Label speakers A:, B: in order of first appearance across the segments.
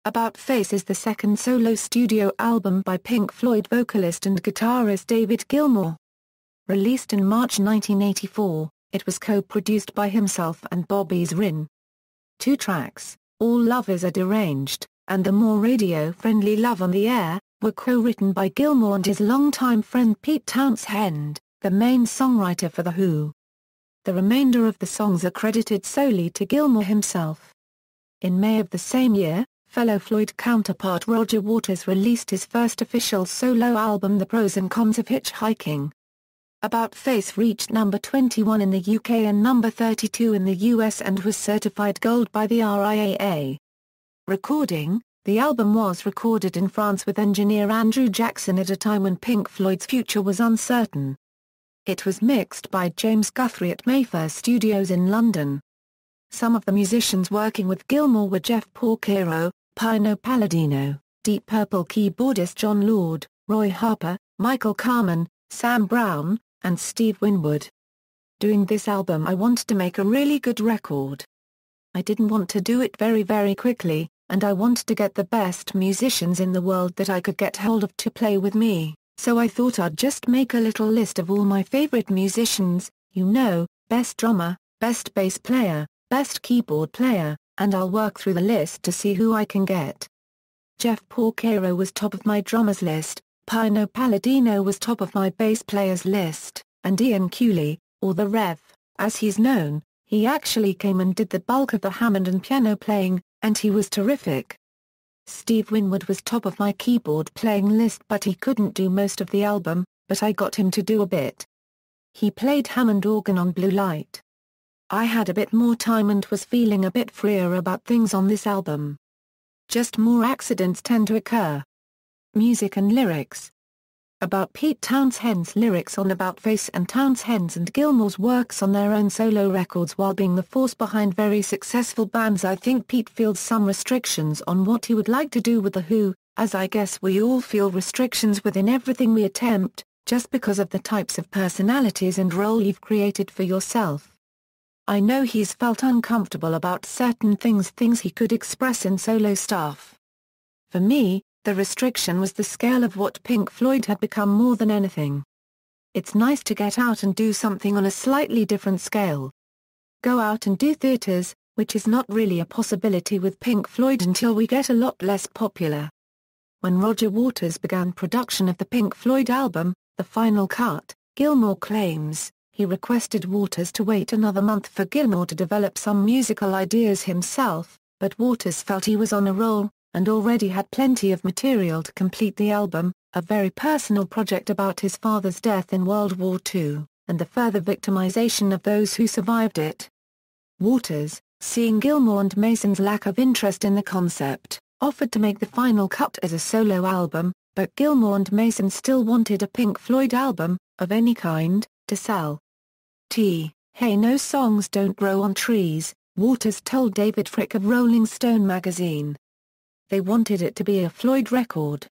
A: About Face is the second solo studio album by Pink Floyd vocalist and guitarist David Gilmour. Released in March 1984, it was co-produced by himself and Bob Ezrin. 2 tracks, All Lovers Are Deranged, and the more radio-friendly Love on the Air, were co-written by Gilmour and his longtime friend Pete Townshend, the main songwriter for The Who. The remainder of the songs are credited solely to Gilmour himself. In May of the same year, fellow Floyd counterpart Roger Waters released his first official solo album The Pros and Cons of Hitchhiking. About Face reached number 21 in the UK and number 32 in the US and was certified gold by the RIAA. Recording: the album was recorded in France with engineer Andrew Jackson at a time when Pink Floyd's future was uncertain. It was mixed by James Guthrie at Mayfair Studios in London. Some of the musicians working with Gilmour were Jeff Porcaro, Pino Palladino, Deep Purple keyboardist John Lord, Roy Harper, Michael Carman, Sam Brown, and Steve Winwood. Doing this album, I wanted to make a really good record. I didn't want to do it very quickly, and I wanted to get the best musicians in the world that I could get hold of to play with me, so I thought I'd just make a little list of all my favorite musicians, best drummer, best bass player, best keyboard player, and I'll work through the list to see who I can get. Jeff Porcaro was top of my drummers list, Pino Palladino was top of my bass players list, and Ian Cooley, or the Rev, as he's known, he actually came and did the bulk of the Hammond and piano playing, and he was terrific. Steve Winwood was top of my keyboard playing list, but he couldn't do most of the album, but I got him to do a bit. He played Hammond organ on Blue Light. I had a bit more time and was feeling a bit freer about things on this album. Just more accidents tend to occur. Music and lyrics. About Pete Townshend's lyrics on About Face and Townshend's and Gilmour's works on their own solo records while being the force behind very successful bands. I think Pete feels some restrictions on what he would like to do with The Who, as I guess we all feel restrictions within everything we attempt, just because of the types of personalities and role you've created for yourself. I know he's felt uncomfortable about certain things he could express in solo stuff. For me, the restriction was the scale of what Pink Floyd had become more than anything. It's nice to get out and do something on a slightly different scale. Go out and do theaters, which is not really a possibility with Pink Floyd until we get a lot less popular. When Roger Waters began production of the Pink Floyd album, The Final Cut, Gilmour claims, he requested Waters to wait another month for Gilmour to develop some musical ideas himself, but Waters felt he was on a roll, and already had plenty of material to complete the album, a very personal project about his father's death in World War II, and the further victimization of those who survived it. Waters, seeing Gilmour and Mason's lack of interest in the concept, offered to make The Final Cut as a solo album, but Gilmour and Mason still wanted a Pink Floyd album, of any kind, to sell. Hey, no songs don't grow on trees, Waters told David Frick of Rolling Stone magazine. They wanted it to be a Floyd record.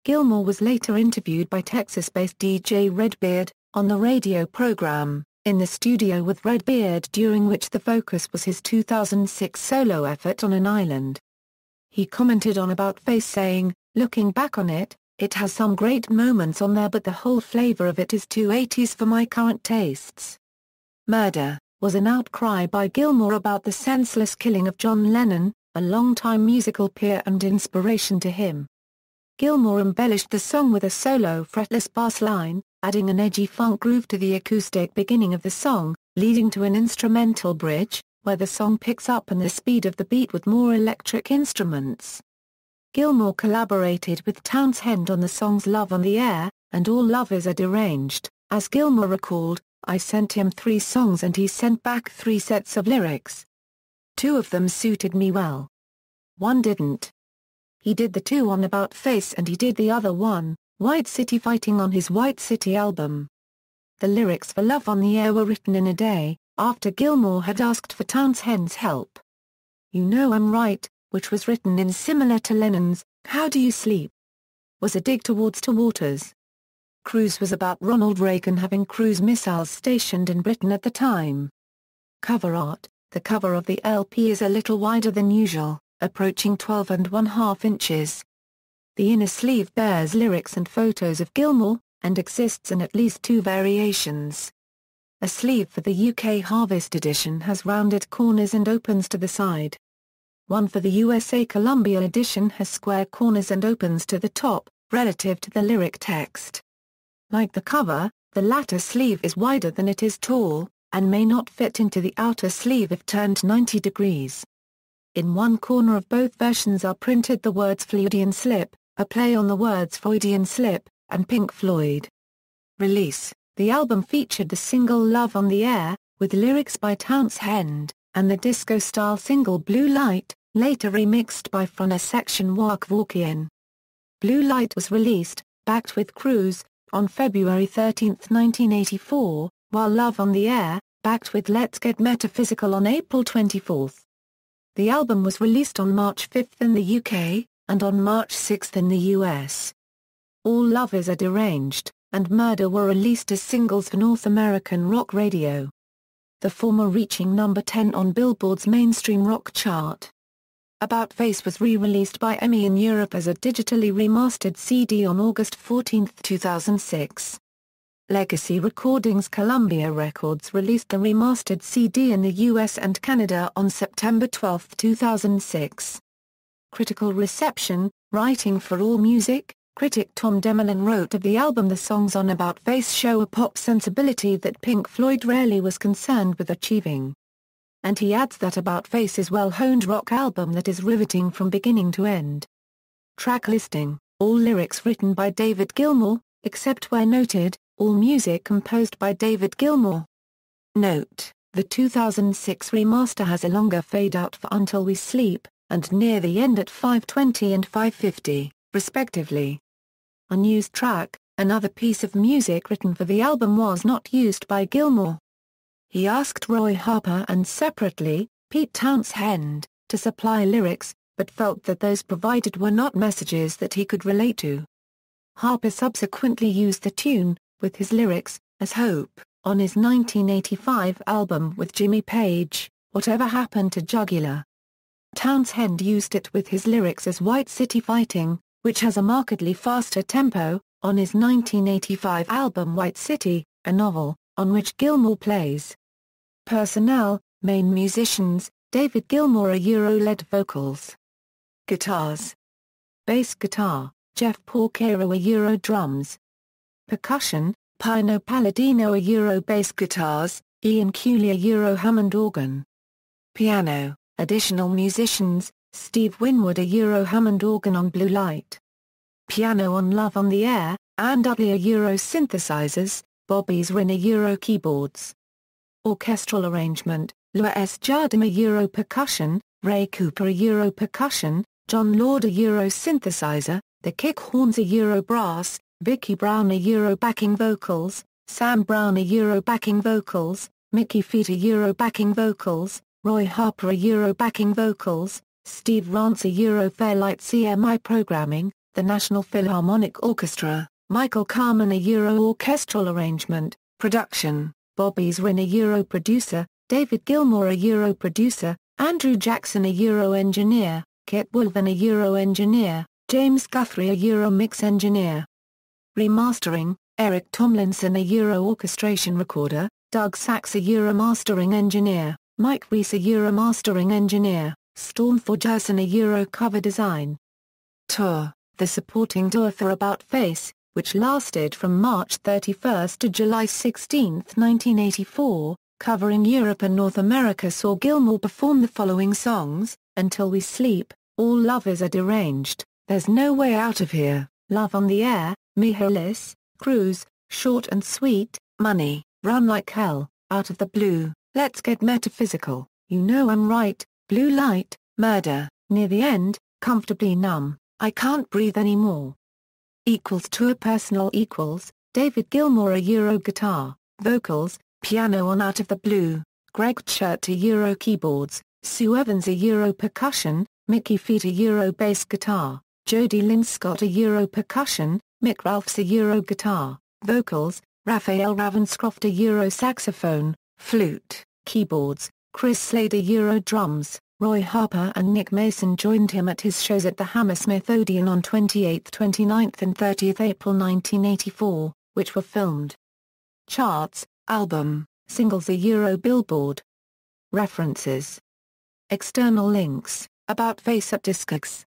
A: Gilmour was later interviewed by Texas-based DJ Redbeard, on the radio program, In the Studio with Redbeard, during which the focus was his 2006 solo effort on an island. He commented on About Face saying, "Looking back on it, it has some great moments on there, but the whole flavor of it is too 80s for my current tastes." Murder was an outcry by Gilmour about the senseless killing of John Lennon, a longtime musical peer and inspiration to him. Gilmour embellished the song with a solo fretless bass line, adding an edgy funk groove to the acoustic beginning of the song, leading to an instrumental bridge, where the song picks up and the speed of the beat with more electric instruments. Gilmour collaborated with Townshend on the songs Love on the Air, and All Lovers Are Deranged. As Gilmour recalled, "I sent him 3 songs and he sent back 3 sets of lyrics. 2 of them suited me well. 1 didn't. He did the 2 on About Face and he did the other one, White City Fighting, on his White City album." The lyrics for Love on the Air were written in a day, after Gilmour had asked for Townshend's help. You Know I'm Right, which was written in similar to Lennon's How Do You Sleep, was a dig towards Waters. Cruise was about Ronald Reagan having cruise missiles stationed in Britain at the time. Cover art: the cover of the LP is a little wider than usual, approaching 12½ inches. The inner sleeve bears lyrics and photos of Gilmour, and exists in at least 2 variations. A sleeve for the UK Harvest edition has rounded corners and opens to the side. One for the USA Columbia edition has square corners and opens to the top, relative to the lyric text. Like the cover, the latter sleeve is wider than it is tall, and may not fit into the outer sleeve if turned 90 degrees. In one corner of both versions are printed the words Freudian Slip, a play on the words Freudian Slip, and Pink Floyd. Release: the album featured the single Love on the Air, with lyrics by Townshend, and the disco-style single Blue Light, later remixed by Frona Section Walk-Walkian. Blue Light was released, backed with Cruise, on February 13, 1984, while Love on the Air, backed with Let's Get Metaphysical on April 24. The album was released on March 5 in the UK, and on March 6 in the US. All Lovers Are Deranged, and Murder were released as singles for North American rock radio. The former reaching number 10 on Billboard's mainstream rock chart. About Face was re-released by EMI in Europe as a digitally remastered CD on August 14, 2006. Legacy Recordings Columbia Records released the remastered CD in the US and Canada on September 12, 2006. Critical reception. Writing for AllMusic, critic Tom Demmelin wrote of the album, the songs on About Face show a pop sensibility that Pink Floyd rarely was concerned with achieving. And he adds that About Face is well-honed rock album that is riveting from beginning to end. Track listing: all lyrics written by David Gilmour, except where noted, all music composed by David Gilmour. Note: the 2006 remaster has a longer fade-out for Until We Sleep, and Near the End at 5:20 and 5:50, respectively. Unused track: another piece of music written for the album was not used by Gilmour. He asked Roy Harper and separately, Pete Townshend, to supply lyrics, but felt that those provided were not messages that he could relate to. Harper subsequently used the tune, with his lyrics, as Hope, on his 1985 album with Jimmy Page, Whatever Happened to Jugular. Townshend used it with his lyrics as White City Fighting, which has a markedly faster tempo, on his 1985 album White City, a novel, on which Gilmour plays. Personnel: main musicians, David Gilmour, a Euro-led vocals. Guitars: bass guitar, Jeff Porcaro, a Euro drums. Percussion: Pino Palladino, a Euro bass guitars, Ian Cooley, a Euro Hammond organ. Piano: additional musicians, Steve Winwood, a Euro Hammond organ on Blue Light. Piano on Love on the Air, Anne Dudley, a Euro synthesizers, Bob Ezrin, a Euro keyboards. Orchestral arrangement: Louis Jardim, a Euro percussion, Ray Cooper, a Euro percussion, John Lord, a Euro synthesizer, the kick horns, a Euro brass, Vicky Brown, a Euro backing vocals, Sam Brown, a Euro backing vocals, Mickey Feet, a Euro backing vocals, Roy Harper, a Euro backing vocals, Steve Rance, a Euro Fairlight CMI programming, the National Philharmonic Orchestra, Michael Carmen, a Euro orchestral arrangement, production, Bob Ezrin, a Euro producer, David Gilmour, a Euro producer, Andrew Jackson, a Euro engineer, Kit Wolven, a Euro engineer, James Guthrie, a Euro mix engineer. Remastering: Eric Tomlinson, a Euro orchestration recorder, Doug Sachs, a Euro mastering engineer, Mike Reese, a Euro mastering engineer, Storm Thorgerson, a Euro cover design. Tour: the supporting tour for About Face, which lasted from March 31 to July 16, 1984, covering Europe and North America, saw Gilmour perform the following songs: Until We Sleep, All Lovers Are Deranged, There's No Way Out of Here, Love on the Air, Mihalis, Cruise, Short and Sweet, Money, Run Like Hell, Out of the Blue, Let's Get Metaphysical, You Know I'm Right, Blue Light, Murder, Near the End, Comfortably Numb, I Can't Breathe Anymore. Tour personnel: David Gilmour, a Euro guitar, vocals, piano on Out of the Blue, Greg Chert, a Euro keyboards, Sue Evans, a Euro percussion, Mickey Feet, a Euro bass guitar, Jody Lynn Scott, a Euro percussion, Mick Ralphs, a Euro guitar, vocals, Raphael Ravenscroft, a Euro saxophone, flute, keyboards, Chris Slade, a Euro drums, Roy Harper and Nick Mason joined him at his shows at the Hammersmith Odeon on 28, 29 and 30 April 1984, which were filmed. Charts, album, singles Billboard. References. External links, About Face at Discogs.